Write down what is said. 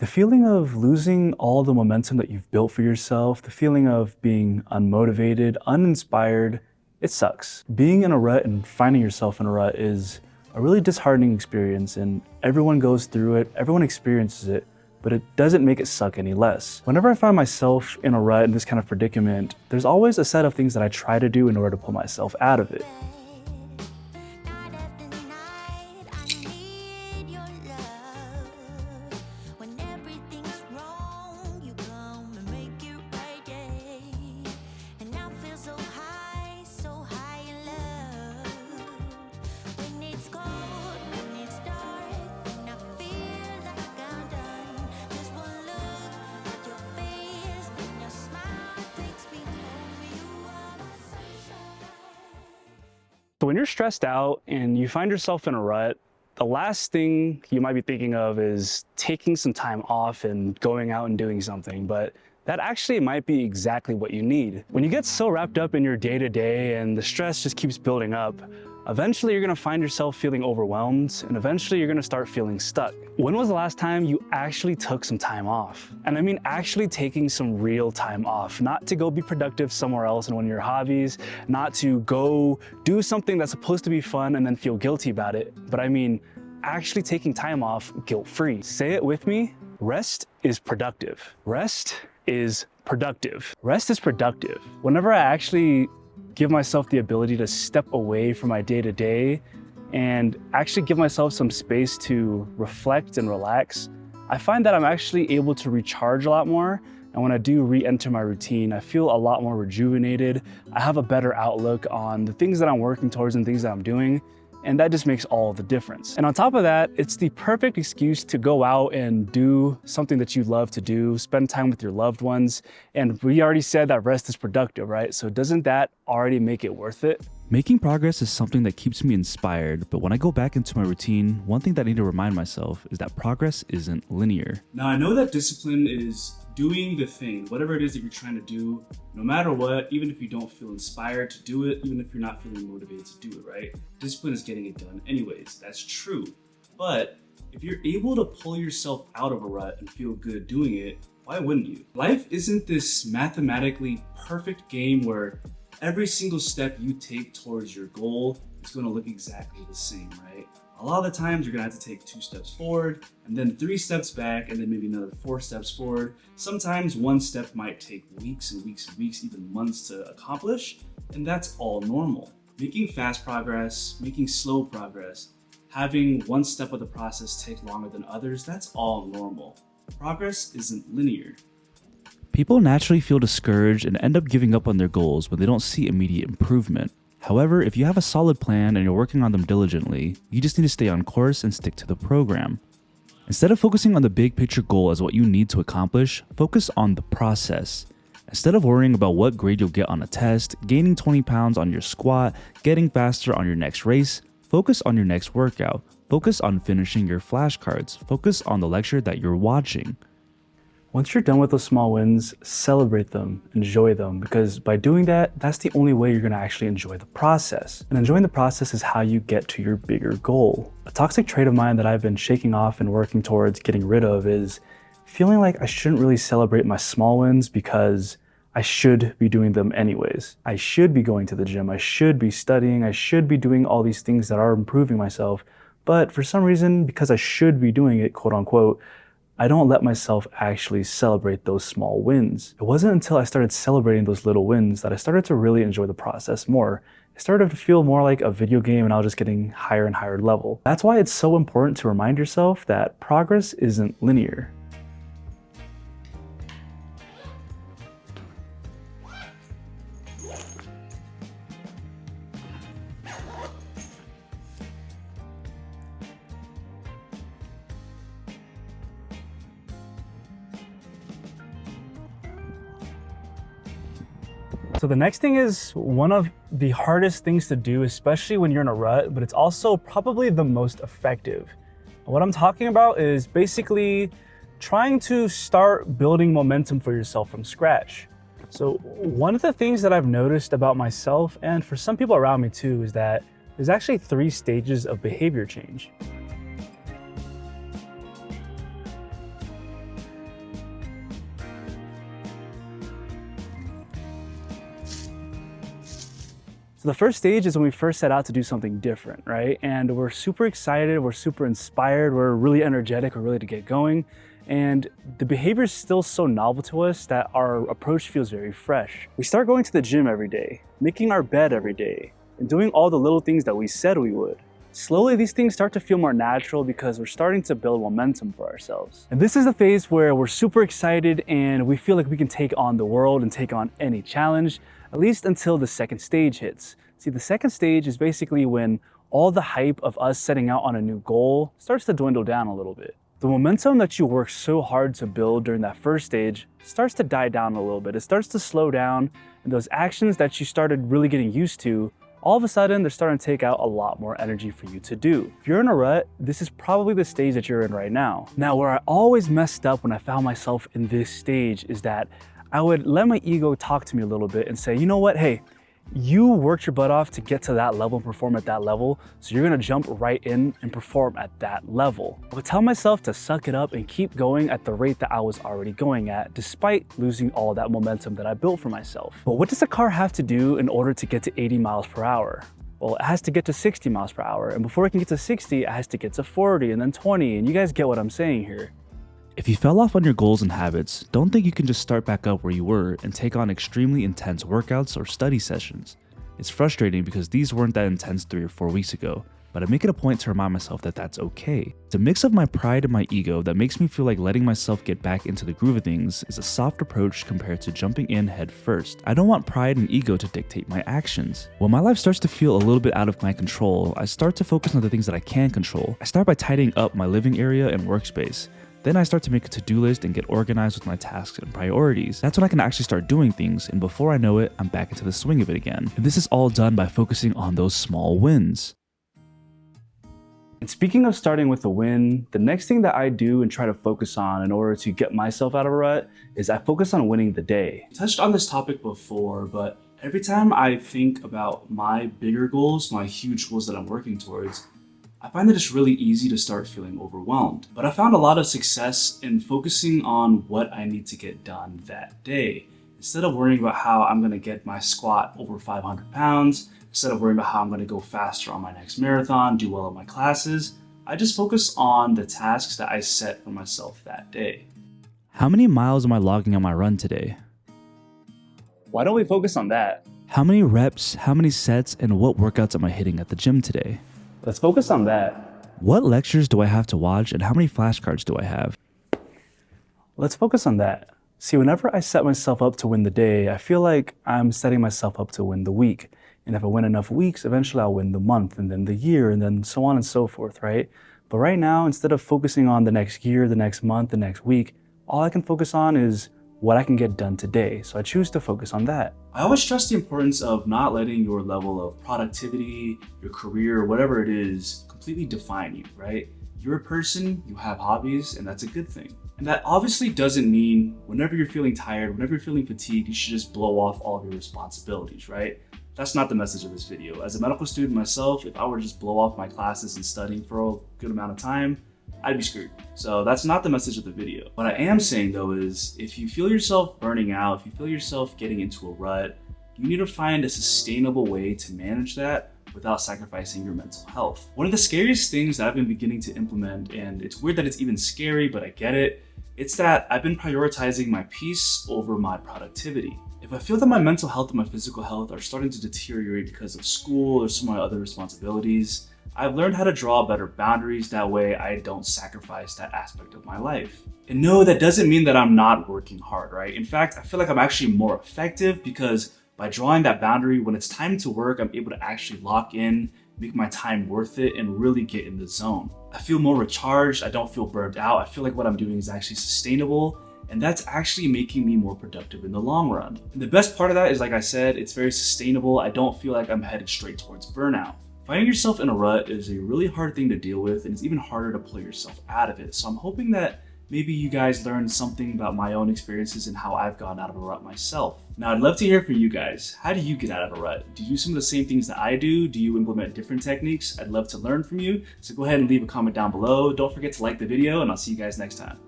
The feeling of losing all the momentum that you've built for yourself, the feeling of being unmotivated, uninspired, it sucks. Being in a rut and finding yourself in a rut is a really disheartening experience, and everyone goes through it, everyone experiences it, but it doesn't make it suck any less. Whenever I find myself in a rut in this kind of predicament, there's always a set of things that I try to do in order to pull myself out of it. So when you're stressed out and you find yourself in a rut, the last thing you might be thinking of is taking some time off and going out and doing something, but that actually might be exactly what you need. When you get so wrapped up in your day-to-day and the stress just keeps building up, eventually you're gonna find yourself feeling overwhelmed, and eventually you're gonna start feeling stuck. When was the last time you actually took some time off? And I mean actually taking some real time off, not to go be productive somewhere else in one of your hobbies, not to go do something that's supposed to be fun and then feel guilty about it, but I mean actually taking time off guilt-free. Say it with me, rest is productive. Rest is productive. Rest is productive. Whenever I actually give myself the ability to step away from my day-to-day and actually give myself some space to reflect and relax, I find that I'm actually able to recharge a lot more. And when I do re-enter my routine, I feel a lot more rejuvenated. I have a better outlook on the things that I'm working towards and things that I'm doing. And that just makes all the difference. And on top of that, it's the perfect excuse to go out and do something that you love to do, spend time with your loved ones. And we already said that rest is productive, right? So doesn't that already make it worth it? Making progress is something that keeps me inspired, but when I go back into my routine, one thing that I need to remind myself is that progress isn't linear. Now, I know that discipline is doing the thing, whatever it is that you're trying to do, no matter what, even if you don't feel inspired to do it, even if you're not feeling motivated to do it, right? Discipline is getting it done anyways, that's true. But if you're able to pull yourself out of a rut and feel good doing it, why wouldn't you? Life isn't this mathematically perfect game where every single step you take towards your goal is going to look exactly the same, right? A lot of the times you're gonna have to take 2 steps forward and then 3 steps back and then maybe another 4 steps forward. Sometimes one step might take weeks and weeks and weeks, even months to accomplish, and that's all normal. Making fast progress, making slow progress, having one step of the process take longer than others, that's all normal. Progress isn't linear. People naturally feel discouraged and end up giving up on their goals when they don't see immediate improvement. However, if you have a solid plan and you're working on them diligently, you just need to stay on course and stick to the program. Instead of focusing on the big picture goal as what you need to accomplish, focus on the process. Instead of worrying about what grade you'll get on a test, gaining 20 pounds on your squat, getting faster on your next race, focus on your next workout. Focus on finishing your flashcards. Focus on the lecture that you're watching. Once you're done with those small wins, celebrate them, enjoy them, because by doing that, that's the only way you're gonna actually enjoy the process. And enjoying the process is how you get to your bigger goal. A toxic trait of mine that I've been shaking off and working towards getting rid of is feeling like I shouldn't really celebrate my small wins because I should be doing them anyways. I should be going to the gym, I should be studying, I should be doing all these things that are improving myself. But for some reason, because I should be doing it, quote unquote, I don't let myself actually celebrate those small wins. It wasn't until I started celebrating those little wins that I started to really enjoy the process more. It started to feel more like a video game and I was just getting higher and higher level. That's why it's so important to remind yourself that progress isn't linear. So the next thing is one of the hardest things to do, especially when you're in a rut, but it's also probably the most effective. What I'm talking about is basically trying to start building momentum for yourself from scratch. So one of the things that I've noticed about myself, and for some people around me too, is that there's actually 3 stages of behavior change. So the first stage is when we first set out to do something different, right? And we're super excited, we're super inspired, we're really energetic, we're ready to get going. And the behavior is still so novel to us that our approach feels very fresh. We start going to the gym every day, making our bed every day, and doing all the little things that we said we would. Slowly, these things start to feel more natural because we're starting to build momentum for ourselves. And this is the phase where we're super excited and we feel like we can take on the world and take on any challenge, at least until the second stage hits. See, the second stage is basically when all the hype of us setting out on a new goal starts to dwindle down a little bit. The momentum that you worked so hard to build during that first stage starts to die down a little bit. It starts to slow down, and those actions that you started really getting used to, all of a sudden, they're starting to take out a lot more energy for you to do. If you're in a rut, this is probably the stage that you're in right now. Now, where I always messed up when I found myself in this stage is that I would let my ego talk to me a little bit and say, you know what, hey, you worked your butt off to get to that level and perform at that level, so you're gonna jump right in and perform at that level. I would tell myself to suck it up and keep going at the rate that I was already going at, despite losing all that momentum that I built for myself. But what does a car have to do in order to get to 80 miles per hour? Well, it has to get to 60 miles per hour, and before it can get to 60, it has to get to 40 and then 20, and you guys get what I'm saying here. If you fell off on your goals and habits, don't think you can just start back up where you were and take on extremely intense workouts or study sessions. It's frustrating because these weren't that intense 3 or 4 weeks ago, but I make it a point to remind myself that that's okay. It's a mix of my pride and my ego that makes me feel like letting myself get back into the groove of things is a soft approach compared to jumping in head first. I don't want pride and ego to dictate my actions. When my life starts to feel a little bit out of my control, I start to focus on the things that I can control. I start by tidying up my living area and workspace. Then I start to make a to-do list and get organized with my tasks and priorities. That's when I can actually start doing things, and before I know it, I'm back into the swing of it again. And this is all done by focusing on those small wins. And speaking of starting with a win, the next thing that I do and try to focus on in order to get myself out of a rut is I focus on winning the day. I touched on this topic before, but every time I think about my bigger goals, my huge goals that I'm working towards, I find that it's really easy to start feeling overwhelmed. But I found a lot of success in focusing on what I need to get done that day. Instead of worrying about how I'm gonna get my squat over 500 pounds, instead of worrying about how I'm gonna go faster on my next marathon, do well in my classes, I just focus on the tasks that I set for myself that day. How many miles am I logging on my run today? Why don't we focus on that? How many reps, how many sets, and what workouts am I hitting at the gym today? Let's focus on that. What lectures do I have to watch and how many flashcards do I have? Let's focus on that. See, whenever I set myself up to win the day, I feel like I'm setting myself up to win the week. And if I win enough weeks, eventually I'll win the month and then the year and then so on and so forth, right? But right now, instead of focusing on the next year, the next month, the next week, all I can focus on is what I can get done today. So I choose to focus on that. I always stress the importance of not letting your level of productivity, your career, whatever it is, completely define you, right? You're a person, you have hobbies, and that's a good thing. And that obviously doesn't mean whenever you're feeling tired, whenever you're feeling fatigued, you should just blow off all of your responsibilities, right? That's not the message of this video. As a medical student myself, if I were to just blow off my classes and studying for a good amount of time, I'd be screwed. So that's not the message of the video. What I am saying though is if you feel yourself burning out, if you feel yourself getting into a rut, you need to find a sustainable way to manage that without sacrificing your mental health. One of the scariest things that I've been beginning to implement, and it's weird that it's even scary, but I get it, it's that I've been prioritizing my peace over my productivity. If I feel that my mental health and my physical health are starting to deteriorate because of school or some of my other responsibilities, I've learned how to draw better boundaries. That way I don't sacrifice that aspect of my life. And no, that doesn't mean that I'm not working hard, right? In fact, I feel like I'm actually more effective because by drawing that boundary, when it's time to work, I'm able to actually lock in, make my time worth it, and really get in the zone. I feel more recharged. I don't feel burned out. I feel like what I'm doing is actually sustainable, and that's actually making me more productive in the long run. And the best part of that is, like I said, it's very sustainable. I don't feel like I'm headed straight towards burnout. Finding yourself in a rut is a really hard thing to deal with, and it's even harder to pull yourself out of it. So I'm hoping that maybe you guys learned something about my own experiences and how I've gotten out of a rut myself. Now, I'd love to hear from you guys. How do you get out of a rut? Do you do some of the same things that I do? Do you implement different techniques? I'd love to learn from you. So go ahead and leave a comment down below. Don't forget to like the video, and I'll see you guys next time.